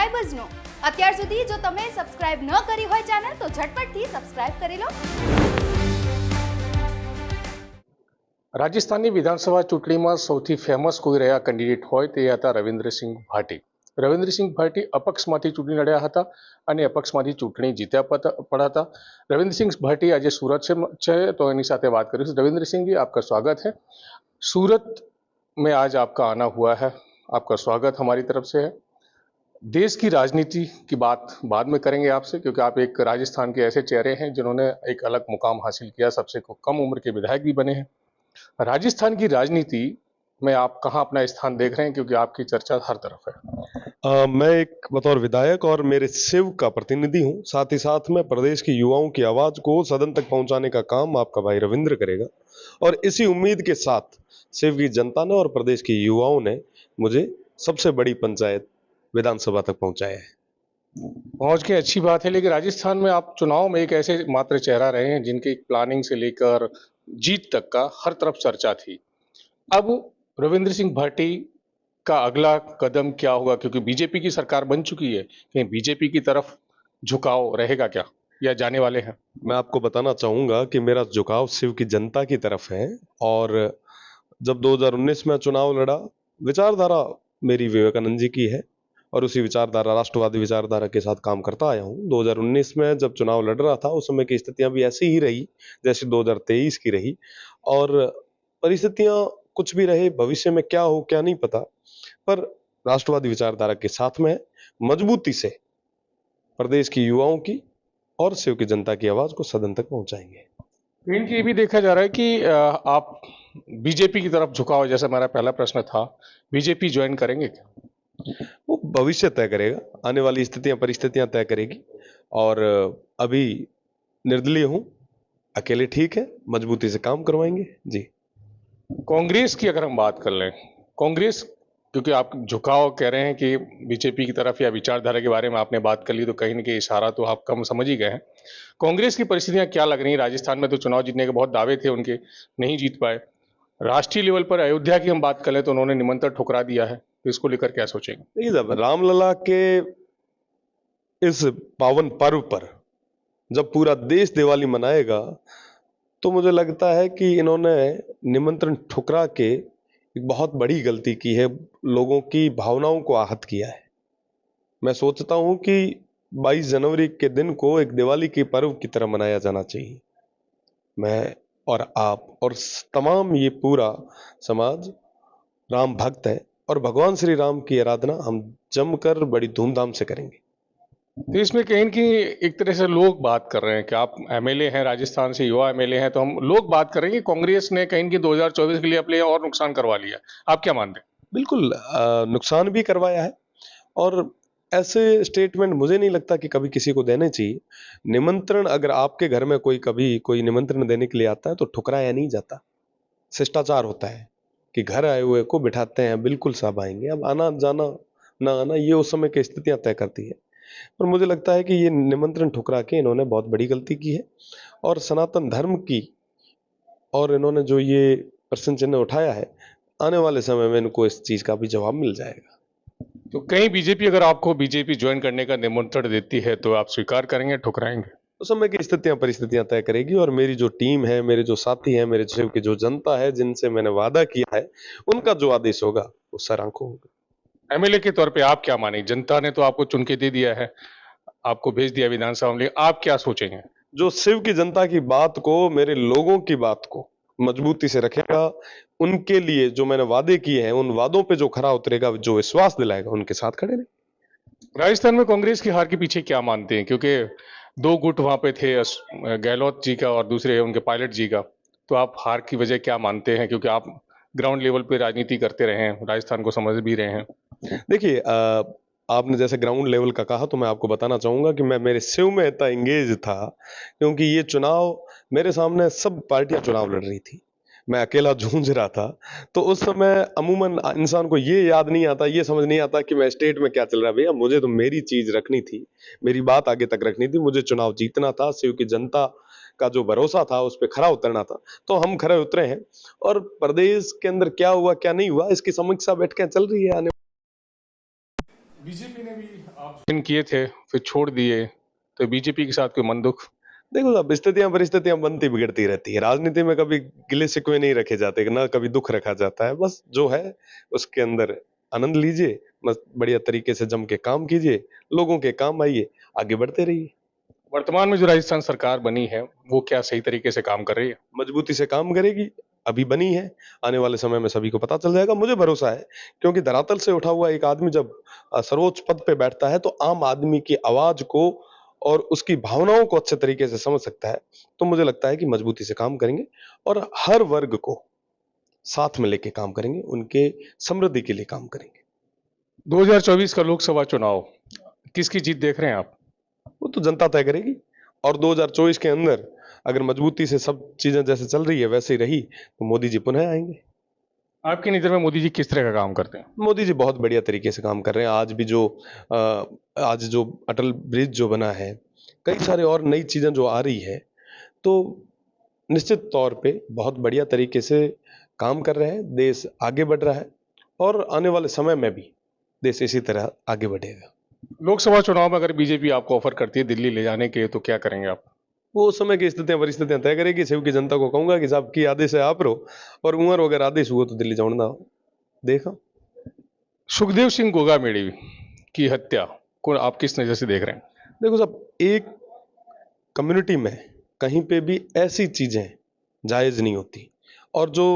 સબસ્ક્રાઇબર્સનો અત્યાર સુધી જો તમે સબસ્ક્રાઇબ ન કરી હોય ચેનલ તો ઝટપટથી સબસ્ક્રાઇબ કરી લો। રાજસ્થાનની વિધાનસભા ચૂંટણીમાં સૌથી ફેમસ કોઈ રહ્યા કેન્ડિડેટ હોય તે હતા રવિન્દ્રસિંહ ભાટી। રવિન્દ્રસિંહ ભાટી અપક્ષમાંથી ચૂંટણી લડ્યા હતા અને અપક્ષમાંથી ચૂંટણી જીત્યા પણ હતા। રવિન્દ્રસિંહ भाटी आज सूरत से तो एनी साथे बात करी। रविंद्र सिंह जी, आपका स्वागत है। सूरत में आज आपका आना हुआ है, आपका स्वागत हमारी तरफ से है। देश की राजनीति की बात बाद में करेंगे आपसे, क्योंकि आप एक राजस्थान के ऐसे चेहरे हैं जिन्होंने एक अलग मुकाम हासिल किया, सबसे कम उम्र के विधायक भी बने हैं। राजस्थान की राजनीति में आप कहाँ अपना स्थान देख रहे हैं, क्योंकि आपकी चर्चा हर तरफ है। मैं एक बतौर विधायक और मेरे शिव का प्रतिनिधि हूं। साथ ही साथ में प्रदेश की युवाओं की आवाज को सदन तक पहुंचाने का काम आपका भाई रविंद्र करेगा, और इसी उम्मीद के साथ शिव की जनता ने और प्रदेश की युवाओं ने मुझे सबसे बड़ी पंचायत विधानसभा तक पहुंचाया है। पहुंच के अच्छी बात है, लेकिन राजस्थान में आप चुनाव में एक ऐसे मात्र चेहरा रहे हैं जिनकी प्लानिंग से लेकर जीत तक का हर तरफ चर्चा थी। अब रविंद्र सिंह भाटी का अगला कदम क्या होगा, क्योंकि बीजेपी की सरकार बन चुकी है, कहीं बीजेपी की तरफ झुकाव रहेगा क्या, या जाने वाले हैं? मैं आपको बताना चाहूंगा कि मेरा झुकाव शिव की जनता की तरफ है, और जब 2019 में चुनाव लड़ा, विचारधारा मेरी विवेकानंद जी की है और उसी विचारधारा, राष्ट्रवादी विचारधारा के साथ काम करता आया हूं। 2019 में जब चुनाव लड़ रहा था, उस समय की स्थितियां भी ऐसी ही रही जैसे 2023 की रही, और परिस्थितियां कुछ भी रहे, भविष्य में क्या हो क्या नहीं पता, पर राष्ट्रवादी विचारधारा के साथ में मजबूती से प्रदेश की युवाओं की और शिव की जनता की आवाज को सदन तक पहुंचाएंगे। इनकी ये भी देखा जा रहा है कि आप बीजेपी की तरफ झुकाव, जैसा मेरा पहला प्रश्न था, बीजेपी ज्वाइन करेंगे क्या? वो भविष्य तय करेगा, आने वाली स्थितियां परिस्थितियां तय करेगी, और अभी निर्दलीय हूं, अकेले ठीक है, मजबूती से काम करवाएंगे जी। कांग्रेस की अगर हम बात कर लें, कांग्रेस, क्योंकि आप झुकाव कह रहे हैं कि बीजेपी की तरफ या विचारधारा के बारे में आपने बात कर ली, तो कहीं ना कहीं इशारा तो आप कम समझ ही गए हैं। कांग्रेस की परिस्थितियां क्या लग रही हैं? राजस्थान में तो चुनाव जीतने के बहुत दावे थे उनके, नहीं जीत पाए। राष्ट्रीय लेवल पर अयोध्या की हम बात करें तो उन्होंने निमंत्रण ठुकरा दिया है, तो इसको लेकर क्या सोचेंगे? देखिए साहब, रामलला के इस पावन पर्व पर जब पूरा देश दिवाली मनाएगा, तो मुझे लगता है कि इन्होंने निमंत्रण ठुकरा के एक बहुत बड़ी गलती की है, लोगों की भावनाओं को आहत किया है। मैं सोचता हूं कि 22 जनवरी के दिन को एक दिवाली के पर्व की तरह मनाया जाना चाहिए। मैं और आप और तमाम ये पूरा समाज राम भक्त है, और भगवान श्री राम की आराधना हम जमकर बड़ी धूमधाम से करेंगे। तो इसमें कहीं कि एक तरह से लोग बात कर रहे हैं कि आप एमएलए हैं, राजस्थान से युवा एमएलए हैं, तो हम लोग बात कर रहे हैं कि कांग्रेस ने कहीं कि 2024 के लिए अपने और नुकसान करवा लिया। आप क्या मानते हैं? बिल्कुल नुकसान भी करवाया है, और ऐसे स्टेटमेंट मुझे नहीं लगता कि कभी किसी को देने चाहिए। निमंत्रण, अगर आपके घर में कभी कोई निमंत्रण देने के लिए आता है तो ठुकराया नहीं जाता, शिष्टाचार होता है कि घर आए हुए को बिठाते हैं, बिल्कुल सब आएंगे। अब आना जाना ना आना ये उस समय की स्थितियां तय करती है, पर मुझे लगता है कि ये निमंत्रण ठुकरा के इन्होंने बहुत बड़ी गलती की है, और सनातन धर्म की, और इन्होंने जो ये प्रश्न चिन्ह उठाया है, आने वाले समय में इनको इस चीज का भी जवाब मिल जाएगा। तो कहीं बीजेपी अगर आपको बीजेपी ज्वाइन करने का निमंत्रण देती है तो आप स्वीकार करेंगे, ठुकराएंगे? उस समय की स्थितियां परिस्थितियां तय करेगी, और मेरी जो टीम है, मेरे जो साथी हैं, मेरे शिव की जो जनता है, जिनसे मैंने वादा किया है, उनका जो आदेश होगा वो सर आंखों होगा। एमएलए के तौर पे आप क्या मानेंगे? जनता ने तो आपको चुन के दे दिया है, आपको भेज दिया विधानसभा में, आप क्या सोचेंगे? जो शिव की जनता की बात को, मेरे लोगों की बात को मजबूती से रखेगा, उनके लिए जो मैंने वादे किए हैं, उन वादों पे जो खरा उतरेगा, जो विश्वास दिलाएगा, उनके साथ खड़े रहे। राजस्थान में कांग्रेस की हार के पीछे क्या मानते हैं? क्योंकि दो गुट वहां पे थे, गहलोत जी का और दूसरे उनके पायलट जी का, तो आप हार की वजह क्या मानते हैं? क्योंकि आप ग्राउंड लेवल पे राजनीति करते रहे हैं, राजस्थान को समझ भी रहे हैं। देखिए, आपने जैसे ग्राउंड लेवल का कहा, तो मैं आपको बताना चाहूंगा कि मैं मेरे शिव में इतना इंगेज था, क्योंकि ये चुनाव मेरे सामने सब पार्टियां चुनाव लड़ रही थी, मैं अकेला जूझ रहा था। तो उस समय अमूमन इंसान को ये याद नहीं आता, ये समझ नहीं आता कि मैं स्टेट में क्या चल रहा है। भैया, मुझे तो मेरी चीज रखनी थी, मेरी बात आगे तक रखनी थी, मुझे चुनाव जीतना था, शिव की जनता का जो भरोसा था उस पर खरा उतरना था, तो हम खरे उतरे हैं। और प्रदेश के अंदर क्या हुआ क्या नहीं हुआ, इसकी समीक्षा बैठकें चल रही है। आने बीजेपी ने भी आप किए थे फिर छोड़ दिए, तो बीजेपी के साथ कोई मन दुख? देखो साहब, स्थितियां परिस्थितियां बनती बिगड़ती रहती है। राजनीति में कभी गिले शिकवे नहीं रखे जाते, ना कभी दुख रखा जाता है। बस जो है उसके अंदर आनंद लीजिए, बस बढ़िया तरीके से जम के काम कीजिए, लोगों के काम आइए, आगे बढ़ते रहिए। वर्तमान में जो राजस्थान सरकार बनी है वो क्या सही तरीके से काम कर रही है? मजबूती से काम करेगी, अभी बनी है, आने वाले समय में सभी को पता चल जाएगा। मुझे भरोसा है, क्योंकि धरातल से उठा हुआ एक आदमी जब सर्वोच्च पद पे बैठता है तो आम आदमी की आवाज को और उसकी भावनाओं को अच्छे तरीके से समझ सकता है। तो मुझे लगता है कि मजबूती से काम करेंगे और हर वर्ग को साथ में लेके काम करेंगे, उनके समृद्धि के लिए काम करेंगे। 2024 का लोकसभा चुनाव किसकी जीत देख रहे हैं आप? वो तो जनता तय करेगी, और 2024 के अंदर अगर मजबूती से सब चीजें जैसे चल रही है वैसे ही रही तो मोदी जी पुनः आएंगे। आपकी नज़र में मोदी जी किस तरह का काम करते हैं? मोदी जी बहुत बढ़िया तरीके से काम कर रहे हैं। आज भी आज जो अटल ब्रिज जो बना है, कई सारे और नई चीजें जो आ रही है, तो निश्चित तौर पे बहुत बढ़िया तरीके से काम कर रहे हैं। देश आगे बढ़ रहा है और आने वाले समय में भी देश इसी तरह आगे बढ़ेगा। लोकसभा चुनाव में अगर बीजेपी आपको ऑफर करती है दिल्ली ले जाने के, तो क्या करेंगे आप? वो उस समय की स्थितियां परिस्थितियां तय करेगी। सेव की जनता को कहूंगा कि साहब की आदेश है आप रहो, और उमर अगर आदेश हुआ तो दिल्ली जाना हो। देखा सुखदेव सिंह गोगामेड़ी की हत्या को आप किस नज़र से देख रहे हैं? देखो साहब, एक कम्युनिटी में कहीं पे भी ऐसी चीजें जायज नहीं होती, और जो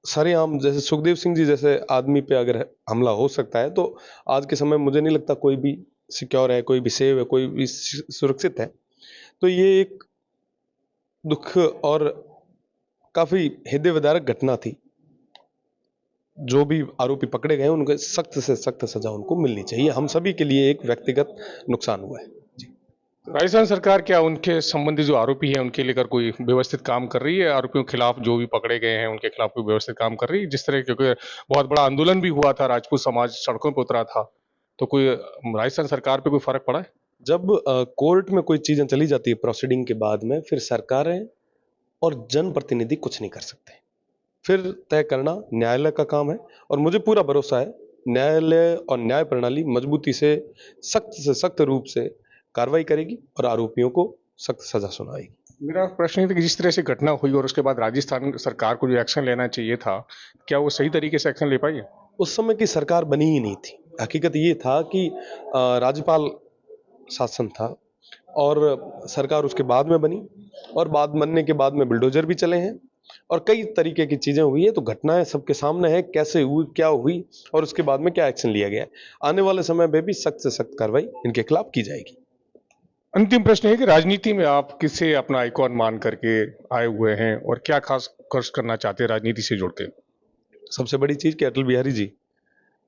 सरेआम जैसे सुखदेव सिंह जी जैसे आदमी पे अगर हमला हो सकता है, तो आज के समय मुझे नहीं लगता कोई भी सिक्योर है, कोई भी सेव है, कोई भी सुरक्षित है। तो ये एक दुख और काफी हृदय विदारक घटना थी। जो भी आरोपी पकड़े गए उनको सख्त से सख्त सजा उनको मिलनी चाहिए। हम सभी के लिए एक व्यक्तिगत नुकसान हुआ है जी। राजस्थान सरकार क्या उनके संबंधित जो आरोपी है उनके लेकर कोई व्यवस्थित काम कर रही है? आरोपियों के खिलाफ जो भी पकड़े गए हैं उनके खिलाफ कोई व्यवस्थित काम कर रही है? जिस तरह क्योंकि बहुत बड़ा आंदोलन भी हुआ था, राजपूत समाज सड़कों पर उतरा था, तो कोई राजस्थान सरकार पे कोई फर्क पड़ा है? जब कोर्ट में कोई चीजें चली जाती है प्रोसीडिंग के बाद में, फिर सरकारें और जनप्रतिनिधि कुछ नहीं कर सकते। फिर तय करना न्यायालय का काम है, और मुझे पूरा भरोसा है न्यायालय और न्याय प्रणाली मजबूती से सख्त रूप से कार्रवाई करेगी और आरोपियों को सख्त सजा सुनाएगी। मेरा प्रश्न ये था कि जिस तरह से घटना हुई और उसके बाद राजस्थान सरकार को जो एक्शन लेना चाहिए था, क्या वो सही तरीके से एक्शन ले पाई है? उस समय की सरकार बनी ही नहीं थी। हकीकत ये था कि राज्यपाल शासन था और सरकार उसके बाद में बनी, और बाद बनने के बाद में बुलडोजर भी चले हैं और कई तरीके की चीजें हुई है। तो घटनाएं सबके सामने है, कैसे हुई, क्या हुई और उसके बाद में क्या एक्शन लिया गया है। आने वाले समय में भी सख्त से सख्त कार्रवाई इनके खिलाफ की जाएगी। अंतिम प्रश्न है कि राजनीति में आप किसे अपना आइकॉन मान करके आए हुए हैं और क्या खास खर्च करना चाहते हैं राजनीति से जुड़ के? सबसे बड़ी चीज कि अटल बिहारी जी,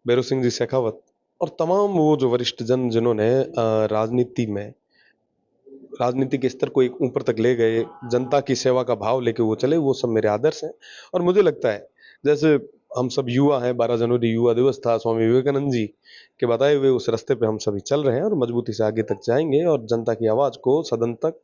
भैरव सिंह जी शेखावत और तमाम वो जो वरिष्ठ जन जिन्होंने राजनीति के स्तर को एक ऊपर तक ले गए, जनता की सेवा का भाव लेके वो चले, वो सब मेरे आदर्श हैं। और मुझे लगता है जैसे हम सब युवा हैं, 12 जनवरी युवा दिवस था, स्वामी विवेकानंद जी के बताए हुए उस रास्ते पे हम सभी चल रहे हैं और मजबूती से आगे तक जाएंगे और जनता की आवाज को सदन तक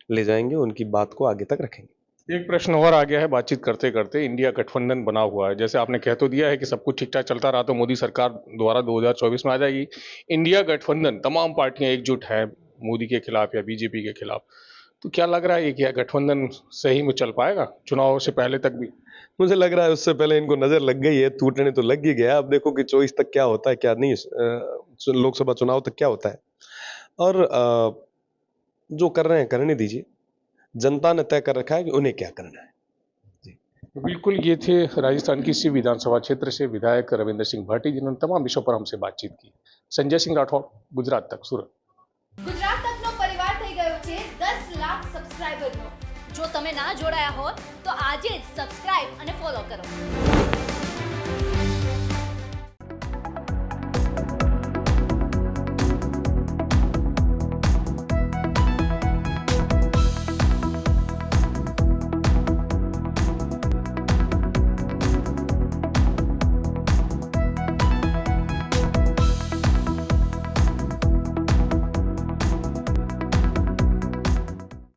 ले जाएंगे, उनकी बात को आगे तक रखेंगे। एक प्रश्न और आ गया है बातचीत करते करते। इंडिया गठबंधन बना हुआ है, जैसे आपने कह तो दिया है कि सब कुछ ठीक ठाक चलता रहा तो मोदी सरकार दोबारा 2024 में आ जाएगी। इंडिया गठबंधन तमाम पार्टियां एकजुट है मोदी के खिलाफ या बीजेपी के खिलाफ, तो क्या लग रहा है कि यह गठबंधन सही में चल पाएगा चुनाव से पहले तक भी? मुझे लग रहा है उससे पहले इनको नजर लग गई है, टूटने तो लग ही गया। अब देखो कि 24 तक क्या होता है क्या नहीं, लोकसभा चुनाव तक क्या होता है। और जो कर रहे हैं करने दीजिए, जनता ने तय कर रखा है कि उन्हें क्या करना है। बिल्कुल, ये थे राजस्थान की इसी विधानसभा क्षेत्र से विधायक रविंद्र सिंह भाटी, जिन्होंने तमाम विषयों पर हमसे बातचीत की। संजय सिंह राठौड़, गुजरात तक, सूरत। ગુજરાત તકનો પરિવાર થઈ ગયો છે 10 લાખ સબસ્ક્રાઇબરનો। જો તમે ના જોડાયા હો તો આજે જ સબસ્ક્રાઇબ અને ફોલો કરો।